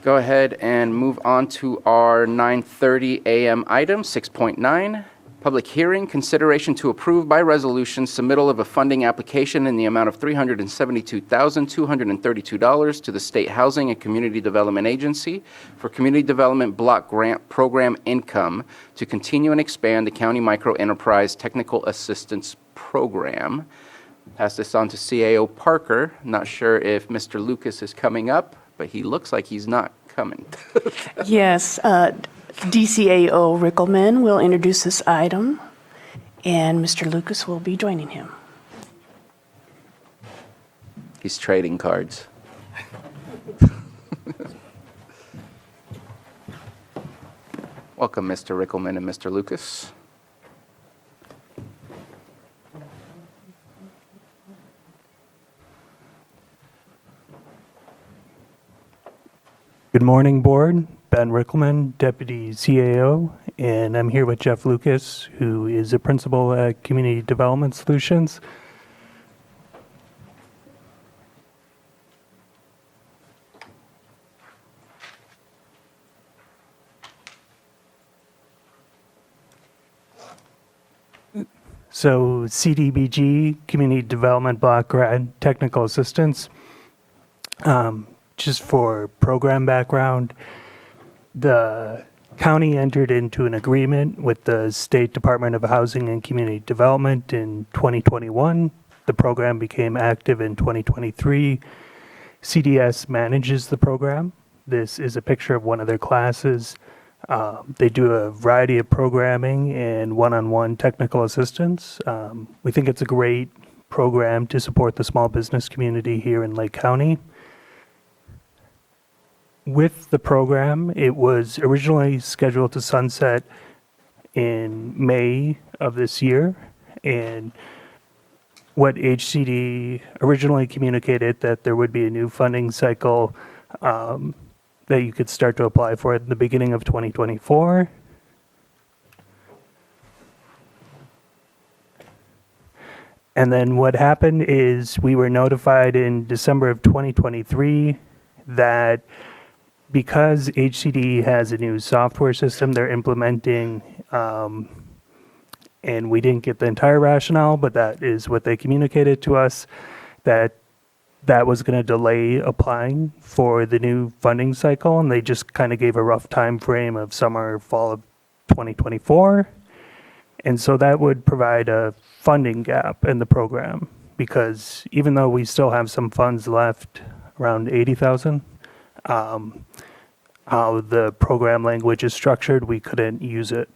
go ahead and move on to our 9:30 a.m. item, 6.9. Public hearing, consideration to approve by resolution submittal of a funding application in the amount of $372,232 to the State Housing and Community Development Agency for Community Development Block Grant Program income to continue and expand the County Microenterprise Technical Assistance Program. Pass this on to CAO Parker. Not sure if Mr. Lucas is coming up, but he looks like he's not coming. Yes, DCAO Rickelman will introduce this item, and Mr. Lucas will be joining him. He's trading cards. Welcome, Mr. Rickelman and Mr. Lucas. Good morning, Board. Ben Rickelman, Deputy CAO, and I'm here with Jeff Lucas, who is a principal at Community Development Solutions. So CDBG, Community Development Block Grant Technical Assistance. Just for program background, the county entered into an agreement with the State Department of Housing and Community Development in 2021. The program became active in 2023. CDS manages the program. This is a picture of one of their classes. They do a variety of programming and one-on-one technical assistance. We think it's a great program to support the small business community here in Lake County. With the program, it was originally scheduled to sunset in May of this year, and what HCD originally communicated that there would be a new funding cycle that you could start to apply for at the beginning of 2024. And then what happened is we were notified in December of 2023 that because HCD has a new software system they're implementing, and we didn't get the entire rationale, but that is what they communicated to us, that was going to delay applying for the new funding cycle, and they just kind of gave a rough time frame of summer, fall of 2024. And so that would provide a funding gap in the program, because even though we still have some funds left, around 80,000, how the program language is structured, we couldn't use it.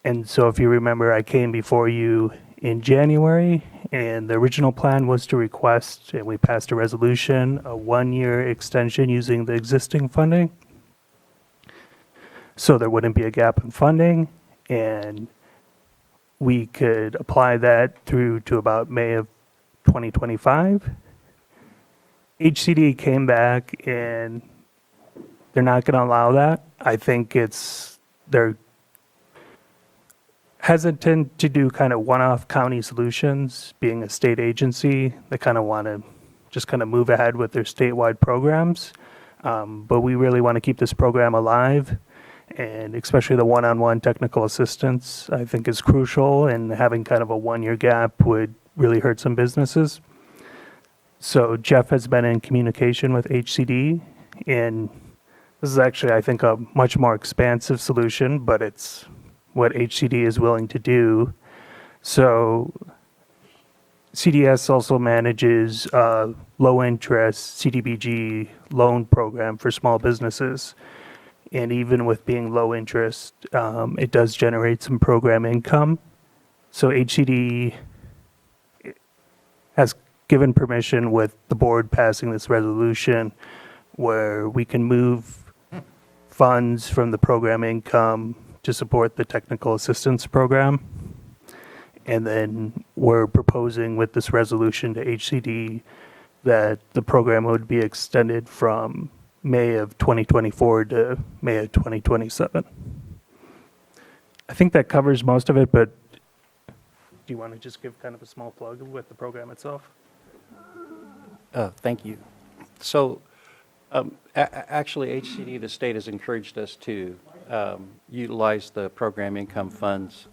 And so if you remember, I came before you in January, and the original plan was to request, and we passed a resolution, a one-year extension using the existing funding. So there wouldn't be a gap in funding, and we could apply that through to about May of 2025. HCD came back and they're not going to allow that. I think they're hesitant to do kind of one-off county solutions, being a state agency. They kind of want to just kind of move ahead with their statewide programs. But we really want to keep this program alive, and especially the one-on-one technical assistance, I think, is crucial, and having kind of a one-year gap would really hurt some businesses. So Jeff has been in communication with HCD, and this is actually, I think, a much more expansive solution, but it's what HCD is willing to do. So CDS also manages a low-interest CDBG loan program for small businesses. And even with being low interest, it does generate some program income. So HCD has given permission with the board passing this resolution where we can move funds from the program income to support the technical assistance program. And then we're proposing with this resolution to HCD that the program would be extended from May of 2024 to May of 2027. I think that covers most of it, but do you want to just give kind of a small plug with the program itself? Thank you. So Actually, HCD, the state has encouraged us to utilize the program income funds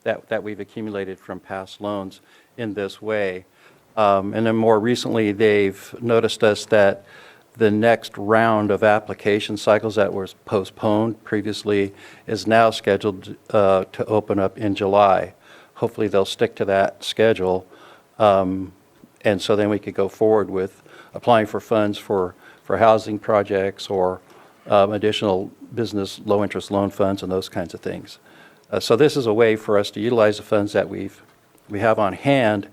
that we've accumulated from past loans in this way. And then more recently, they've noticed us that the next round of application cycles that was postponed previously is now scheduled to open up in July. Hopefully, they'll stick to that schedule. And so then we could go forward with applying for funds for housing projects or additional business low-interest loan funds and those kinds of things. So this is a way for us to utilize the funds that we have on hand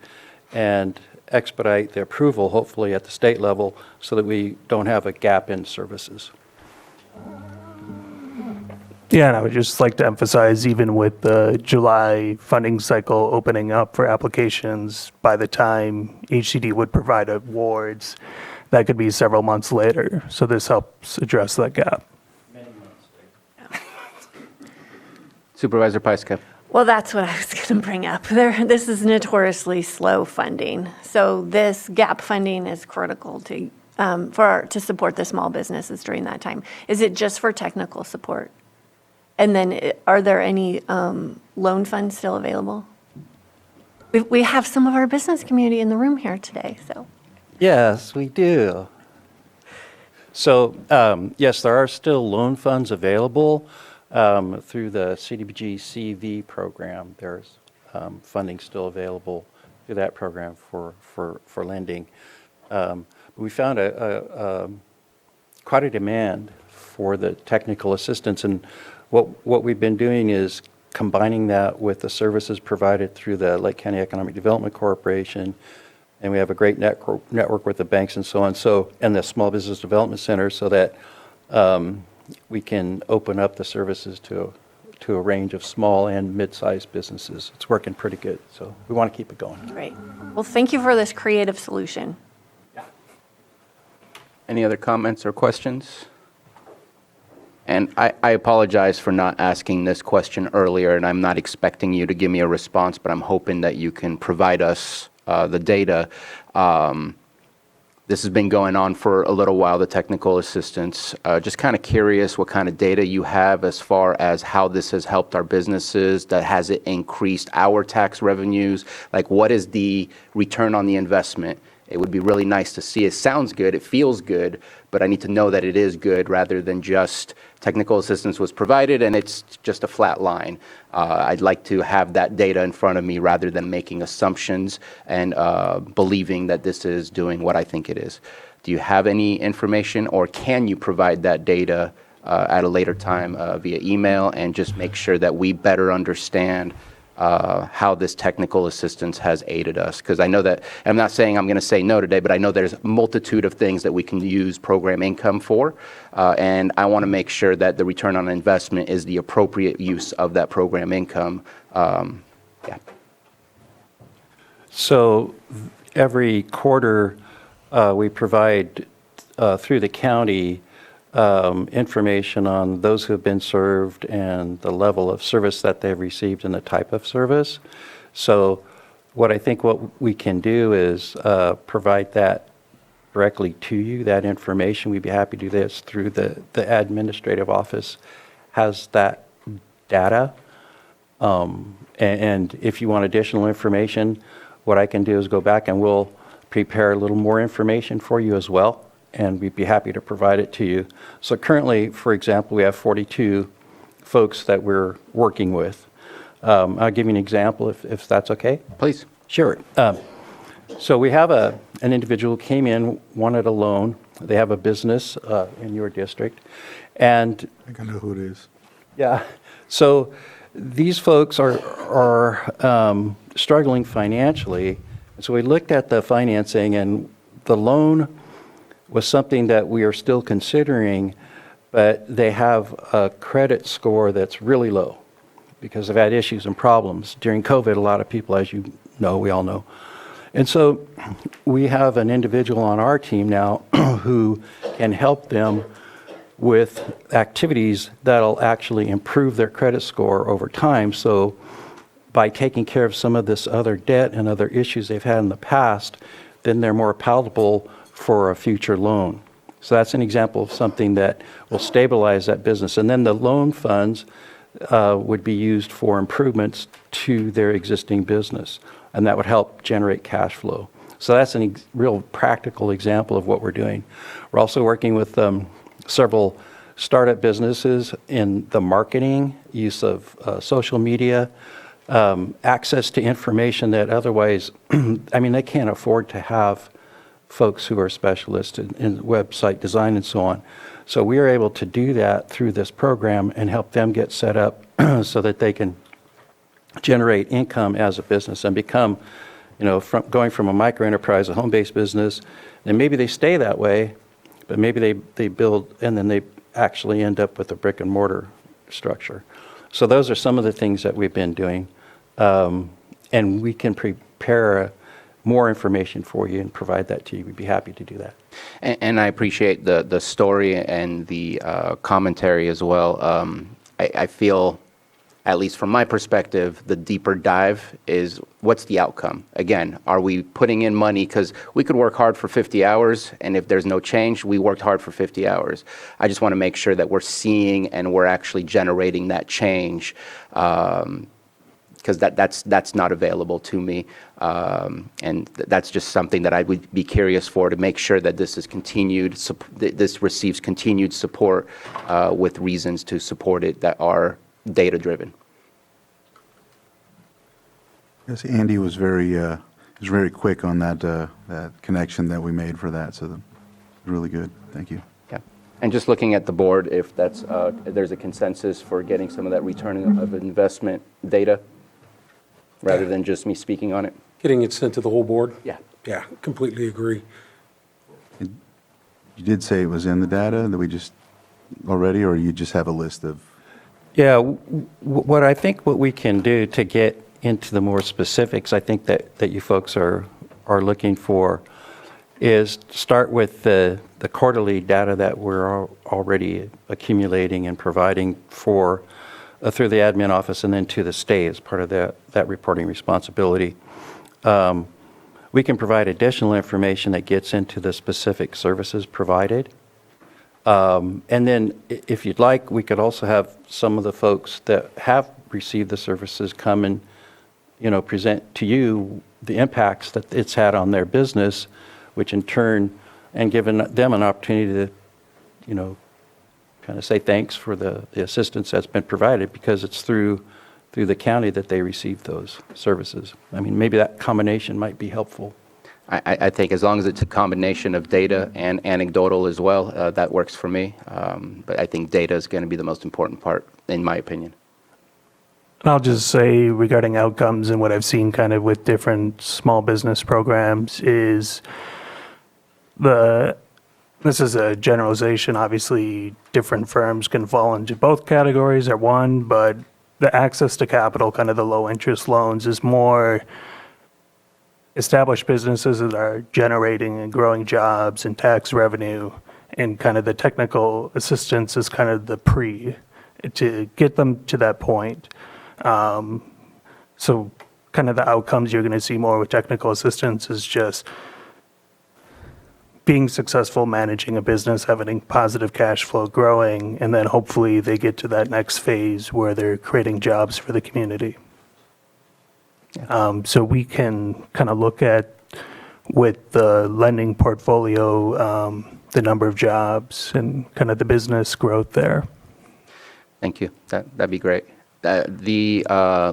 and expedite the approval, hopefully at the state level, so that we don't have a gap in services. Yeah, and I would just like to emphasize, even with the July funding cycle opening up for applications, by the time HCD would provide awards, that could be several months later. So this helps address that gap. Supervisor Pyska. Well, that's what I was going to bring up. This is notoriously slow funding. So this gap funding is critical to support the small businesses during that time. Is it just for technical support? And then are there any loan funds still available? We have some of our business community in the room here today, so. Yes, we do. So, yes, there are still loan funds available through the CDBG CV program. There's funding still available through that program for lending. We found quite a demand for the technical assistance, and what we've been doing is combining that with the services provided through the Lake County Economic Development Corporation, and we have a great network with the banks and so on, and the Small Business Development Center, so that we can open up the services to a range of small and mid-sized businesses. It's working pretty good, so we want to keep it going. Great. Well, thank you for this creative solution. Any other comments or questions? And I apologize for not asking this question earlier, and I'm not expecting you to give me a response, but I'm hoping that you can provide us the data. This has been going on for a little while, the technical assistance. Just kind of curious what kind of data you have as far as how this has helped our businesses, that has it increased our tax revenues? Like, what is the return on the investment? It would be really nice to see. It sounds good, it feels good, but I need to know that it is good rather than just technical assistance was provided and it's just a flat line. I'd like to have that data in front of me rather than making assumptions and believing that this is doing what I think it is. Do you have any information, or can you provide that data at a later time via email, and just make sure that we better understand how this technical assistance has aided us? Because I know that, I'm not saying I'm going to say no today, but I know there's a multitude of things that we can use program income for, and I want to make sure that the return on investment is the appropriate use of that program income. Yeah. So every quarter, we provide through the county information on those who have been served and the level of service that they've received and the type of service. So what we can do is provide that directly to you, that information. We'd be happy to do this through the administrative office has that data. And if you want additional information, what I can do is go back and we'll prepare a little more information for you as well, and we'd be happy to provide it to you. So currently, for example, we have 42 folks that we're working with. I'll give you an example if that's okay. Please. Sure. So we have an individual who came in, wanted a loan. They have a business in your district. And I think I know who it is. yeah, so these folks are struggling financially. So we looked at the financing, and the loan was something that we are still considering, but they have a credit score that's really low because they've had issues and problems. During COVID, a lot of people, as you know, we all know. And so we have an individual on our team now who can help them with activities that'll actually improve their credit score over time. So by taking care of some of this other debt and other issues they've had in the past, then they're more palatable for a future loan. So that's an example of something that will stabilize that business. And then the loan funds would be used for improvements to their existing business, and that would help generate cash flow. So that's a real practical example of what we're doing. We're also working with several startup businesses in the marketing, use of social media, access to information that otherwise, I mean, they can't afford to have folks who are specialists in website design and so on. So we are able to do that through this program and help them get set up so that they can generate income as a business and become, going from a microenterprise, a home-based business, and maybe they stay that way, but maybe they build and then they actually end up with a brick and mortar structure. So those are some of the things that we've been doing, and we can prepare more information for you and provide that to you. We'd be happy to do that. And I appreciate the story and the commentary as well. I feel, at least from my perspective, the deeper dive is what's the outcome? Again, are we putting in money? Because we could work hard for 50 hours, and if there's no change, we worked hard for 50 hours. I just want to make sure that we're seeing and we're actually generating that change, because that's not available to me. And that's just something that I would be curious for, to make sure that this is continued, this receives continued support with reasons to support it that are data-driven. Yes, Andy was very quick on that connection that we made for that, so really good. Thank you. Yeah. And just looking at the board, if there's a consensus for getting some of that return of investment data, rather than just me speaking on it. Getting it sent to the whole board? Yeah. Yeah, completely agree. You did say it was in the data that we just already, or you just have a list of? Yeah, what we can do to get into the more specifics, I think that you folks are looking for, is start with the quarterly data that we're already accumulating and providing for through the admin office and then to the state as part of that reporting responsibility. We can provide additional information that gets into the specific services provided. And then if you'd like, we could also have some of the folks that have received the services come and, present to you the impacts that it's had on their business, which in turn, and given them an opportunity to, kind of say thanks for the assistance that's been provided, because it's through the county that they receive those services. I mean, maybe that combination might be helpful. I think as long as it's a combination of data and anecdotal as well, that works for me. But I think data is going to be the most important part, in my opinion. And I'll just say regarding outcomes and what I've seen kind of with different small business programs is this is a generalization. Obviously, different firms can fall into both categories or one, but the access to capital, kind of the low interest loans, is more established businesses that are generating and growing jobs and tax revenue, and kind of the technical assistance is kind of the to get them to that point. So kind of the outcomes you're going to see more with technical assistance is just being successful managing a business, having positive cash flow, growing, and then hopefully they get to that next phase where they're creating jobs for the community. So we can kind of look at, with the lending portfolio, the number of jobs and kind of the business growth there. Thank you. That'd be great. The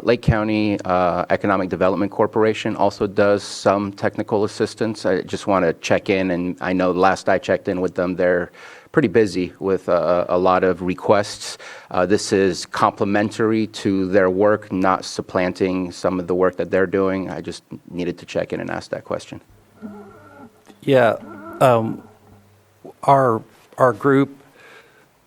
Lake County Economic Development Corporation also does some technical assistance. I just want to check in, and I know last I checked in with them, they're pretty busy with a lot of requests. This is complementary to their work, not supplanting some of the work that they're doing. I just needed to check in and ask that question. Yeah, our group,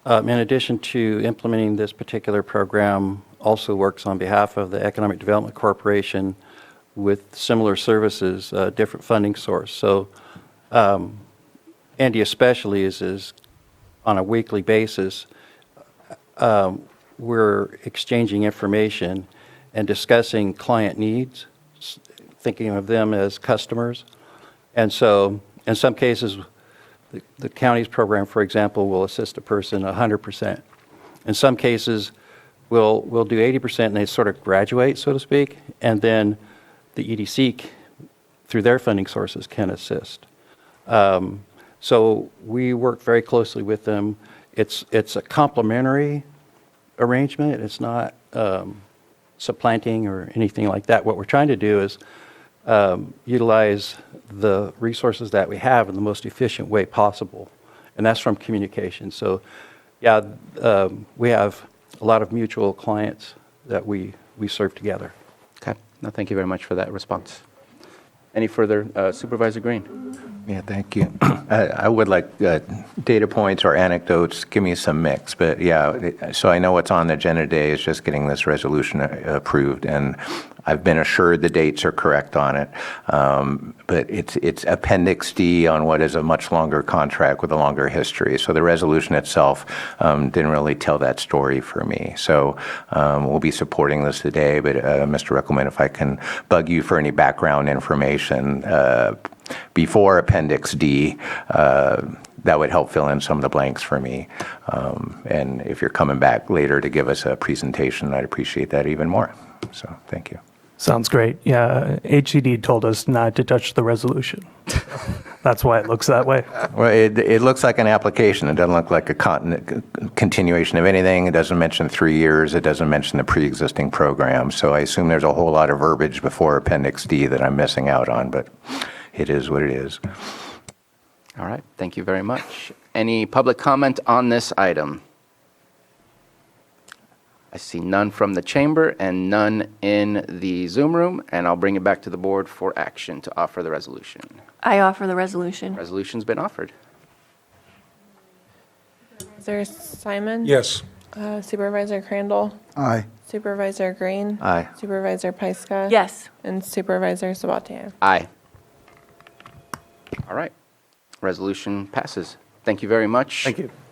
in addition to implementing this particular program, also works on behalf of the Economic Development Corporation with similar services, different funding source. So Andy especially is on a weekly basis, we're exchanging information and discussing client needs, thinking of them as customers. And so in some cases, the county's program, for example, will assist a person 100%. In some cases, we'll do 80% and they sort of graduate, so to speak, and then the EDC, through their funding sources, can assist. So we work very closely with them. It's a complementary arrangement. It's not supplanting or anything like that. What we're trying to do is utilize the resources that we have in the most efficient way possible, and that's from communication. So, yeah, we have a lot of mutual clients that we serve together. Okay. No, thank you very much for that response. Any further, Supervisor Green? Yeah, thank you. I would like data points or anecdotes. Give me some mix. But yeah, so I know what's on the agenda today is just getting this resolution approved, and I've been assured the dates are correct on it. But it's Appendix D on what is a much longer contract with a longer history. So the resolution itself didn't really tell that story for me. So we'll be supporting this today. But Mr. Reckelman, if I can bug you for any background information before Appendix D, that would help fill in some of the blanks for me. And if you're coming back later to give us a presentation, I'd appreciate that even more. So thank you. Sounds great. Yeah, HCD told us not to touch the resolution. That's why it looks that way. Well, it looks like an application. It doesn't look like a continuation of anything. It doesn't mention 3 years. It doesn't mention the pre-existing program. So I assume there's a whole lot of verbiage before Appendix D that I'm missing out on, but it is what it is. All right. Thank you very much. Any public comment on this item? I see none from the chamber and none in the Zoom room, and I'll bring it back to the board for action to offer the resolution. I offer the resolution. Resolution's been offered. Supervisor Simon? Yes. Supervisor Crandall? Aye. Supervisor Green? Aye. Supervisor Pyska? Yes. And Supervisor Sabatier? Aye. All right. Resolution passes. Thank you very much. Thank you.